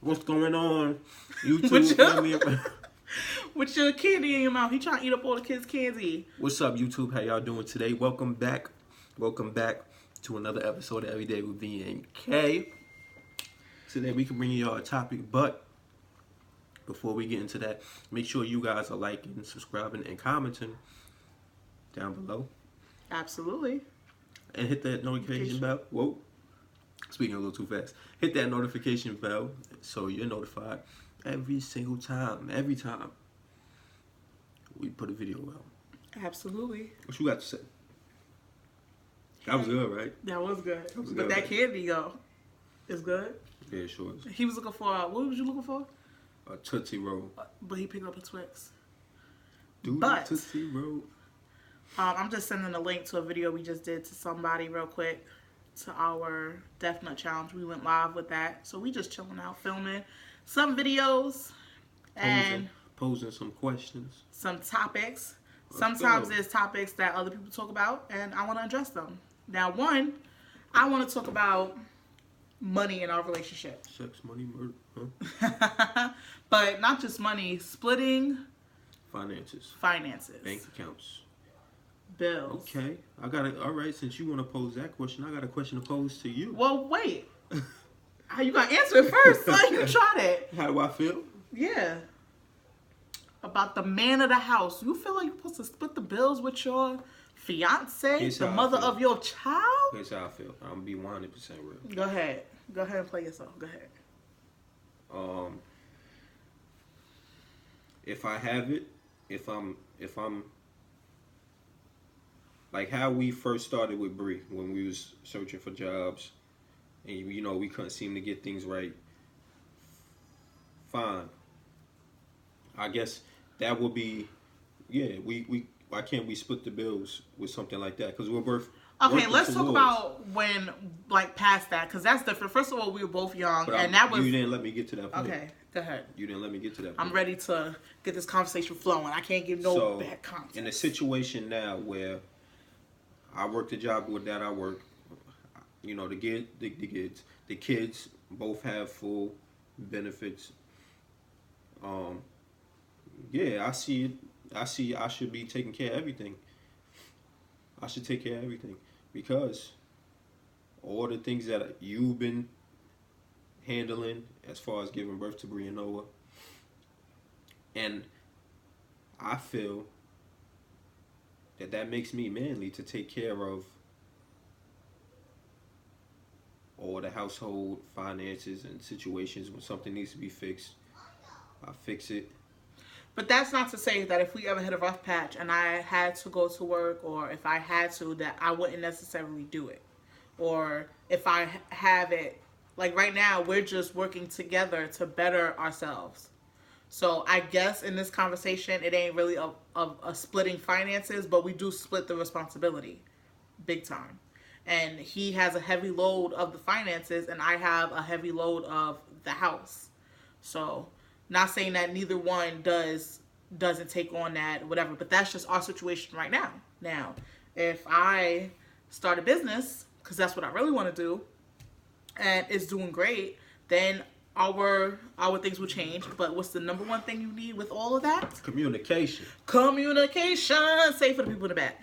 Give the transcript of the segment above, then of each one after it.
What's going on? YouTube. With your candy in your mouth. He trying to eat up all the kids' candy. What's up, YouTube? How y'all doing today? Welcome back. Welcome back to another episode of Every Day with V and K. Today we can bring y'all a topic, but before we get into that, make sure you guys are liking, subscribing, and commenting down below. Absolutely. And hit that notification bell. Whoa. Speaking a little too fast. Hit that notification bell so you're notified every single time. Every time we put a video out. Absolutely. What you got to say? That was good, right? That was good. That was but good, that right? candy, though, is good. Yeah, sure is. He was looking for, what was you looking for? A Tootsie Roll. But he picked up a Twix. But Tootsie Roll. I'm just sending a link to a video we just did to somebody real quick. To our Death Nut Challenge. We went live with that. So we just chilling out, filming some videos. And posing some questions. Some topics. Sometimes there's topics that other people talk about. And I want to address them. Now, one, I want to talk about money in our relationship. Sex, money, murder. Huh? But not just money. Splitting. Finances. Bank accounts. Bills. Okay. I got it. All right. Since you want to pose that question, I got a question to pose to you. Well, wait. How you got to answer it first? So you try that. How do I feel? Yeah. About the man of the house. You feel like you're supposed to split the bills with your fiance, the mother of your child? Here's how I feel. I'm going to be 100% real. Go ahead. Go ahead and play yourself. Go ahead. If I have it, if I'm like how we first started with Bree when we was searching for jobs and you know we couldn't seem to get things right. Fine. I guess that would be we why can't we split the bills with something like that? Because we're both okay. Let's talk about when like past that because that's different. First of all, we were both young and that was you didn't let me get to that point. Okay. Go ahead. You didn't let me get to that point. I'm ready to get this conversation flowing. I can't give no bad context. In a situation now where I work the job that I work, you know, the kids both have full benefits. I see it. I should be taking care of everything. I should take care of everything because all the things that you've been handling as far as giving birth to Breanna, and I feel that makes me manly to take care of all the household finances and situations when something needs to be fixed. I fix it. But that's not to say that if we ever hit a rough patch and I had to go to work or if I had to, that I wouldn't necessarily do it. Or if I have it, like right now, we're just working together to better ourselves. So I guess in this conversation, it ain't really a splitting finances, but we do split the responsibility big time. And he has a heavy load of the finances and I have a heavy load of the house. So not saying that neither one doesn't take on that, whatever, but that's just our situation right now. Now, if I start a business, because that's what I really want to do, and it's doing great, then our things will change. But what's the number one thing you need with all of that? Communication. Say it for the people in the back.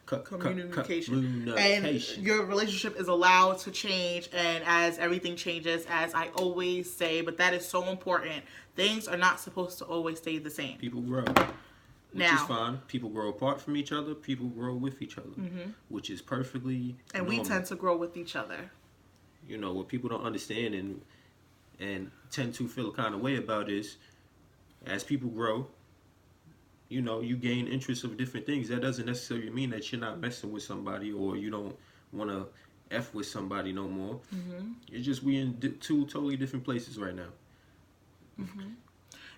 Communication. And your relationship is allowed to change, and as everything changes, as I always say, but that is so important. Things are not supposed to always stay the same. People grow. Which is fine. People grow apart from each other. People grow with each other. Mm-hmm. Which is perfectly normal. We tend to grow with each other. You know, what people don't understand and tend to feel a kind of way about is, as people grow, you know, you gain interest of different things. That doesn't necessarily mean that you're not messing with somebody or you don't want to F with somebody no more. Mm-hmm. It's just we in two totally different places right now. Mm-hmm.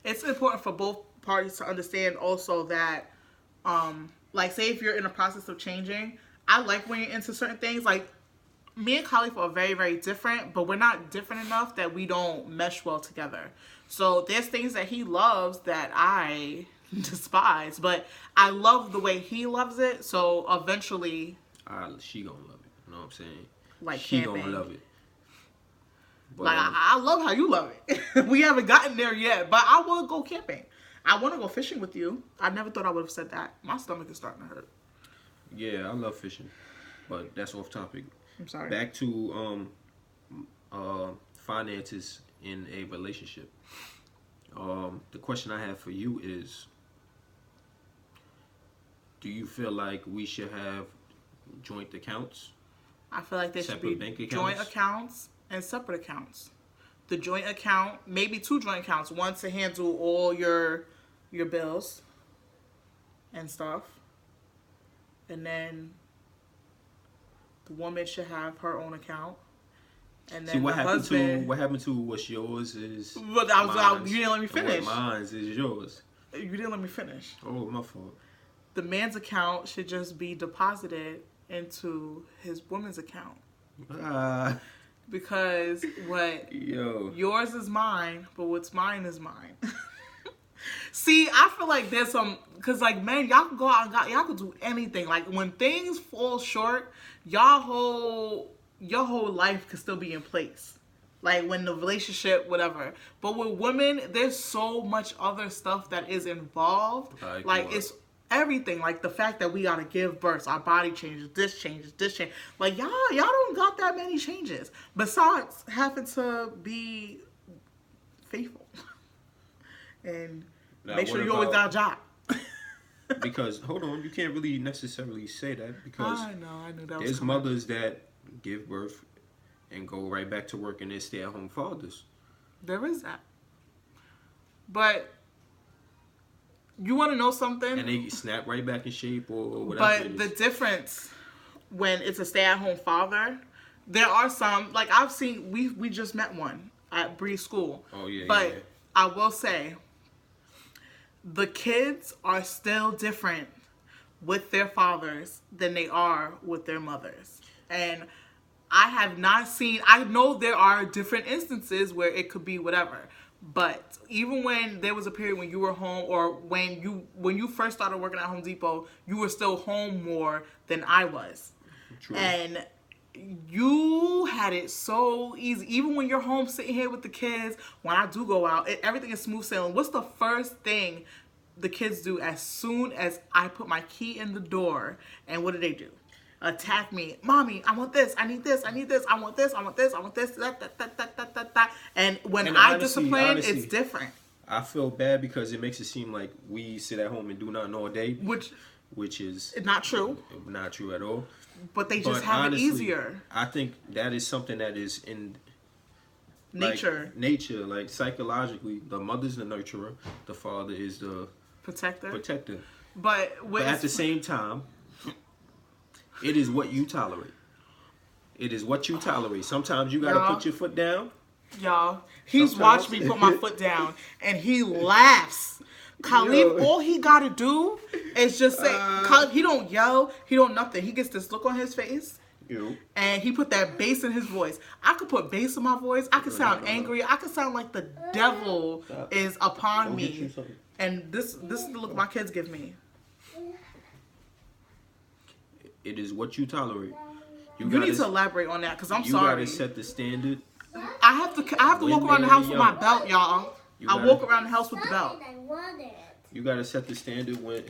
It's important for both parties to understand also that, like, say if you're in a process of changing, I like when you're into certain things. Like, me and Khalif are very, very different, but we're not different enough that we don't mesh well together. So there's things that he loves that I despise, but I love the way he loves it. So eventually, she gonna love it. You know what I'm saying? Like she camping. gonna love it. But, Like, I love how you love it. We haven't gotten there yet, but I will go camping. I want to go fishing with you. I never thought I would have said that. My stomach is starting to hurt. yeah, I love fishing, but that's off topic. I'm sorry. Back to finances in a relationship. The question I have for you is, do you feel like we should have joint accounts? I feel like there should be Separate bank joint accounts? accounts and separate accounts. The joint account, maybe 2 joint accounts. One to handle all your bills and stuff. And then the woman should have her own account. And then See, what the happened husband, to what's yours is But you didn't let me finish. Mine is yours. You didn't let me finish. Oh, my fault. The man's account should just be deposited into his woman's account. Because what yours is mine, but what's mine is mine. See, I feel like there's some, because like, man, y'all can go out and y'all can do anything. Like, when things fall short, your whole life can still be in place. Like, when the relationship, whatever. But with women, there's so much other stuff that is involved. Like, it's everything. Like, the fact that we gotta give birth, our body changes, this changes. Like, y'all don't got that many changes. Besides having to be faithful. And now, make sure you always got a job. Because, hold on, you can't really necessarily say that, because I knew that was there's coming. mothers that give birth and go right back to work, and they're stay-at-home fathers. There is that. But you want to know something? And they snap right back in shape or whatever. But the difference when it's a stay-at-home father, there are some, like I've seen, we just met one at Bree's school. Oh, yeah, But yeah. I will say, the kids are still different with their fathers than they are with their mothers. And I have not seen, I know there are different instances where it could be whatever. But even when there was a period when you were home, or when you first started working at Home Depot, you were still home more than I was. True. And you had it so easy. Even when you're home sitting here with the kids, when I do go out, everything is smooth sailing. What's the first thing the kids do as soon as I put my key in the door? And what do? Attack me. Mommy, I want this. I need this. I need this. I want this. I want this. I want this. That. And when I discipline, it's different. I feel bad because it makes it seem like we sit at home and do nothing all day. Which is not true. Not true at all. But they just have honestly, it easier. I think that is something that is in nature. Like psychologically, the mother's the nurturer, the father is the protector. But at the same time, it is what you tolerate. It is what you tolerate. Sometimes you gotta put your foot down. Y'all, he's watched me put my foot down, and he laughs. Khalif, all he gotta do is just say, Khalif, he don't yell, he don't nothing. He gets this look on his face, and he put that bass in his voice. I could put bass in my voice. I could sound angry. I could sound like the devil is upon me. And this is the look my kids give me. It is what you tolerate. You need to elaborate on that, because I'm sorry. You gotta set the standard. I have to walk around the house with my belt, y'all. I walk around the house with the belt. You gotta set the standard when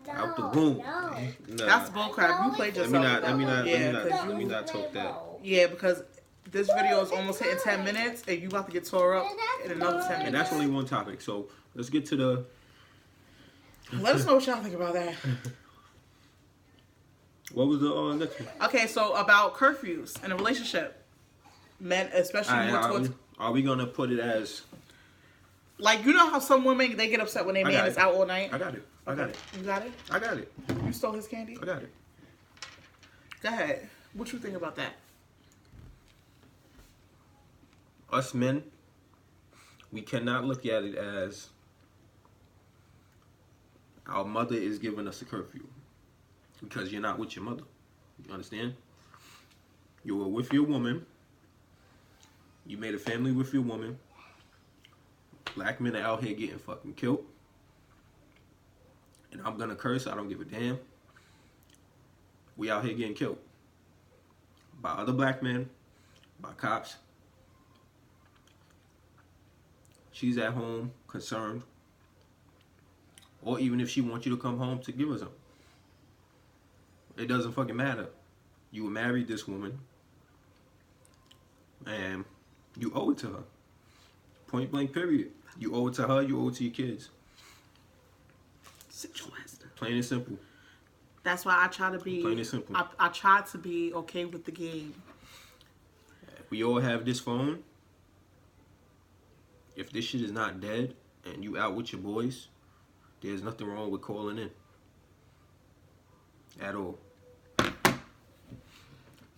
out the womb. No. That's bullcrap. You played yourself. Let me not talk that. Yeah, because this video is almost hitting 10 minutes, and you about to get tore up in another 10 minutes. And that's only one topic. So let's get to the. Let us know what y'all think about that. What was the next one? Okay, so about curfews in a relationship, men especially. Are we gonna put it as? Like, you know how some women, they get upset when their man is out all night? I got it. I got it. You got it? I got it. You stole his candy? I got it. Go ahead. What you think about that? Us men, we cannot look at it as our mother is giving us a curfew. Because you're not with your mother. You understand? You were with your woman. You made a family with your woman. Black men are out here getting fucking killed. And I'm gonna curse, I don't give a damn. We out here getting killed. By other black men, by cops, she's at home, concerned. Or even if she wants you to come home to give her something. It doesn't fucking matter. You married this woman. And you owe it to her. Point blank, period. You owe it to her, you owe it to your kids. Sit your ass down. Plain and simple. That's why I try to be. Plain and simple. I try to be okay with the game. We all have this phone. If this shit is not dead and you out with your boys, there's nothing wrong with calling in. At all.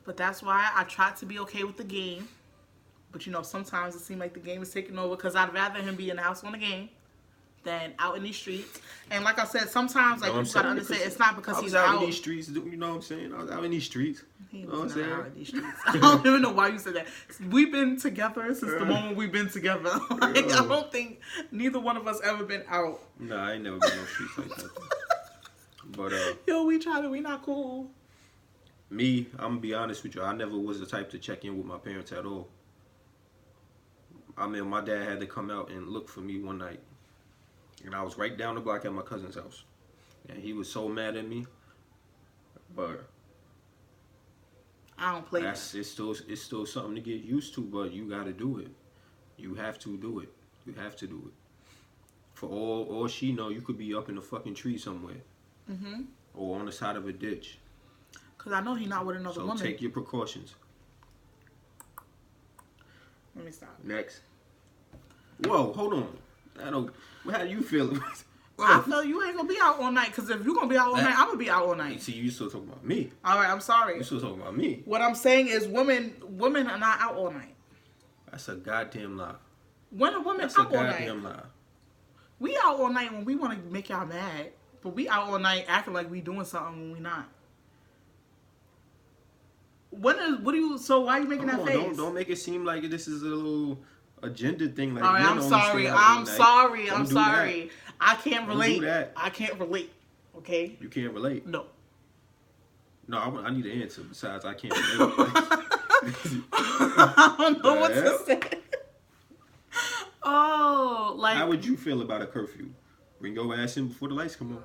But that's why I try to be okay with the game. But you know, sometimes it seems like the game is taking over because I'd rather him be in the house on the game than out in these streets. And like I said, sometimes like you gotta understand it's not because he's out in these streets. You know what I'm saying? I was out in these streets. He You know what I'm was saying? not out in these streets. I don't even know why you said that. We've been together since the moment we've been together. Like, I don't think neither one of us ever been out. Nah, I ain't never been on streets like that. But Yo, we not cool. me, I'm gonna be honest with you. I never was the type to check in with my parents at all. I mean, my dad had to come out and look for me one night. And I was right down the block at my cousin's house. And he was so mad at me. But I don't play that. it's still something to get used to, but you gotta do it. You have to do it. You have to do it. For all she know, you could be up in a fucking tree somewhere. Mm-hmm. Or on the side of a ditch. Because I know he's not with another woman. So take your precautions. Let me stop. Next. Whoa, hold on. How do you feel? I feel you ain't gonna be out all night. Because if you're gonna be out all night, I'm gonna be out all night. See, you still talking about me. All right, I'm sorry. You still talking about me. What I'm saying is women are not out all night. That's a goddamn lie. When a woman That's a out all night, goddamn lie. we out all night when we want to make y'all mad. But we out all night acting like we doing something when we not. So why are you making that face? Don't make it seem like this is a little agenda thing. Like, all right, I'm sorry. I'm sorry. I can't relate. Do that. I can't relate. Okay? You can't relate? No. No, I need an answer. Besides, I can't relate. I don't know what to say. Oh, like... How would you feel about a curfew? Bring your ass in before the lights come on.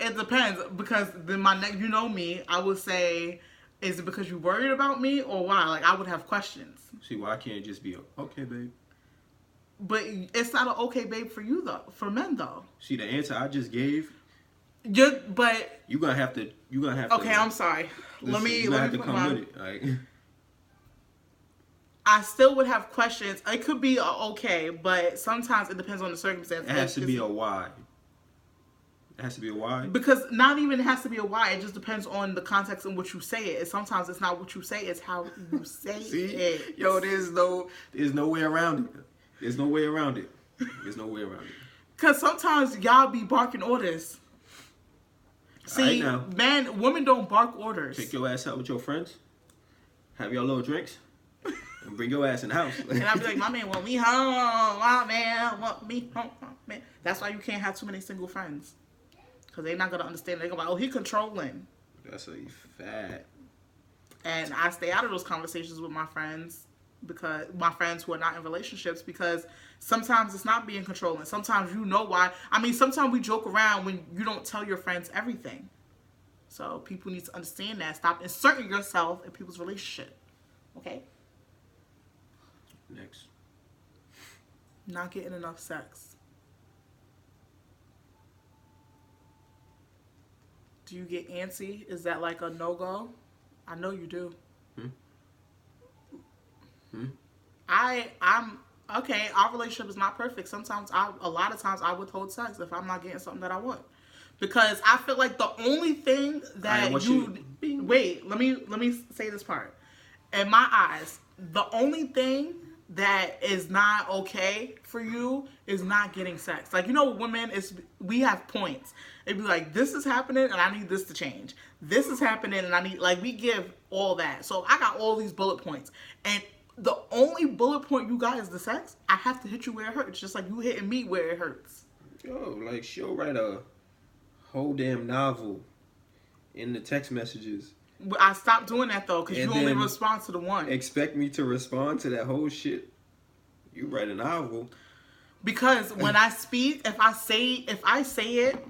It depends, because then you know me, I would say, is it because you're worried about me or why? Like, I would have questions. See, why can't it just be okay, babe? But it's not an okay, babe, for you, though. For men, though. See, the answer I just gave... But... You're going to have to... Okay, I'm sorry. Let me have to come with it. Like... I still would have questions. It could be okay, but sometimes it depends on the circumstance. It has to be a why. It has to be a why. Because not even it has to be a why. It just depends on the context in which you say it. And sometimes it's not what you say; it's how you say it. Yo, there's no way around it. There's no way around it. There's no way around it. Because sometimes y'all be barking orders. See, women don't bark orders. Take your ass out with your friends. Have your little drinks. And bring your ass in the house. And I'll be like, my man want me home. My man want me home. Man. That's why you can't have too many single friends. Because they're not going to understand. They're going to be like, oh, he controlling. That's a fat. And I stay out of those conversations with my friends. Because my friends who are not in relationships. Because sometimes it's not being controlling. Sometimes you know why. I mean, sometimes we joke around when you don't tell your friends everything. So people need to understand that. Stop inserting yourself in people's relationship. Okay? Next. Not getting enough sex. Do you get antsy? Is that like a no-go? I know you do. I'm okay. Our relationship is not perfect. Sometimes a lot of times I withhold sex if I'm not getting something that I want, because I feel like the only thing that wait. Let me say this part. In my eyes, the only thing that is not okay for you is not getting sex. Like, you know, women, we have points. It'd be like, this is happening and I need this to change. This is happening and I need, like, we give all that. So I got all these bullet points. And the only bullet point you got is the sex. I have to hit you where it hurts. Just like you hitting me where it hurts. Yo, like, she'll write a whole damn novel in the text messages. I stopped doing that though, because you only respond to the one. Expect me to respond to that whole shit? You write a novel. Because when I speak, if I say it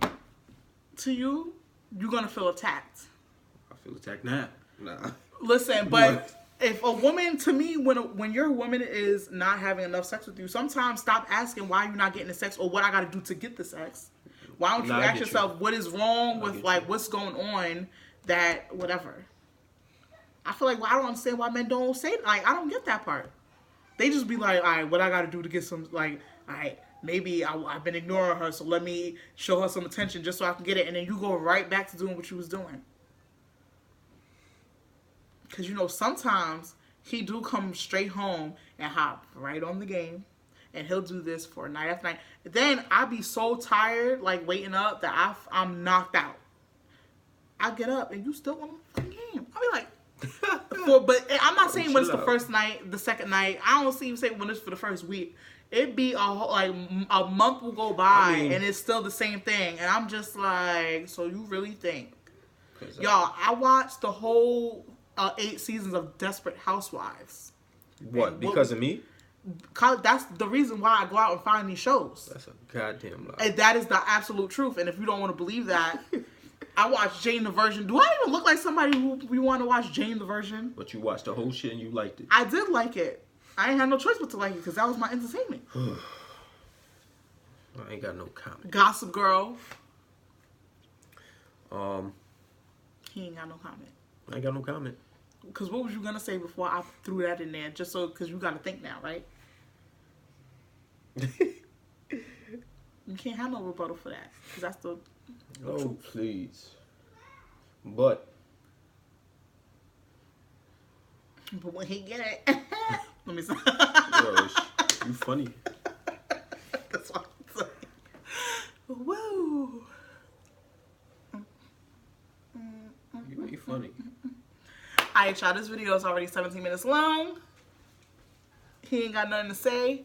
to you, you're gonna feel attacked. I feel attacked now. Nah. Listen, but if a woman, to me, when your woman is not having enough sex with you, sometimes stop asking why you're not getting the sex or what I got to do to get the sex. Why don't you ask yourself what is wrong with like what's going on that whatever. I feel like I don't understand why men don't say like I don't get that part. They just be like, all right, what I got to do to get some like, all right, maybe I've been ignoring her, so let me show her some attention just so I can get it, and then you go right back to doing what you was doing. Because, you know, sometimes he do come straight home and hop right on the game. And he'll do this for night after night. Then I be so tired, like, waiting up that I'm knocked out. I get up and you still on the game. I be like... but I'm not saying when it's the first night, the second night. I don't see you say when it's for the first week. It'd be a month will go by and it's still the same thing. And I'm just like, so you really think... Y'all, I watched the whole... 8 seasons of Desperate Housewives. What? Because of me? That's the reason why I go out and find these shows. That's a goddamn lie. And that is the absolute truth. And if you don't want to believe that, I watched Jane the Virgin. Do I even look like somebody who we want to watch Jane the Virgin? But you watched the whole shit and you liked it. I did like it. I ain't had no choice but to like it because that was my entertainment. I ain't got no comment. Gossip Girl. He ain't got no comment. I ain't got no comment. Because what was you going to say before I threw that in there? Just so, because you got to think now, right? You can't have no rebuttal for that. Because that's the truth. Please. But when he get it, let me see. Yo, you funny. That's what I'm saying. Woo. You ain't funny. Alright, y'all, this video is already 17 minutes long. He ain't got nothing to say.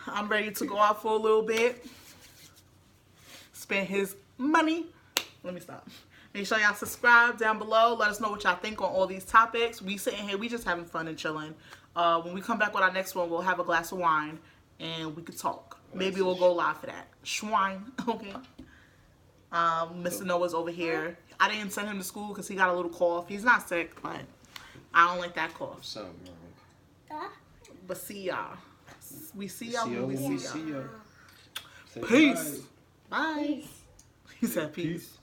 I'm ready to go out for a little bit. Spend his money. Let me stop. Make sure y'all subscribe down below. Let us know what y'all think on all these topics. We sitting here, we just having fun and chilling. When we come back with our next one, we'll have a glass of wine and we could talk. Maybe we'll go live for that. Schwine, okay? Mr. Noah's over here. I didn't send him to school because he got a little cough. He's not sick, but I don't like that cough. Something wrong. But see y'all. We see y'all when we see y'all. Say Peace. bye. Bye. He said peace.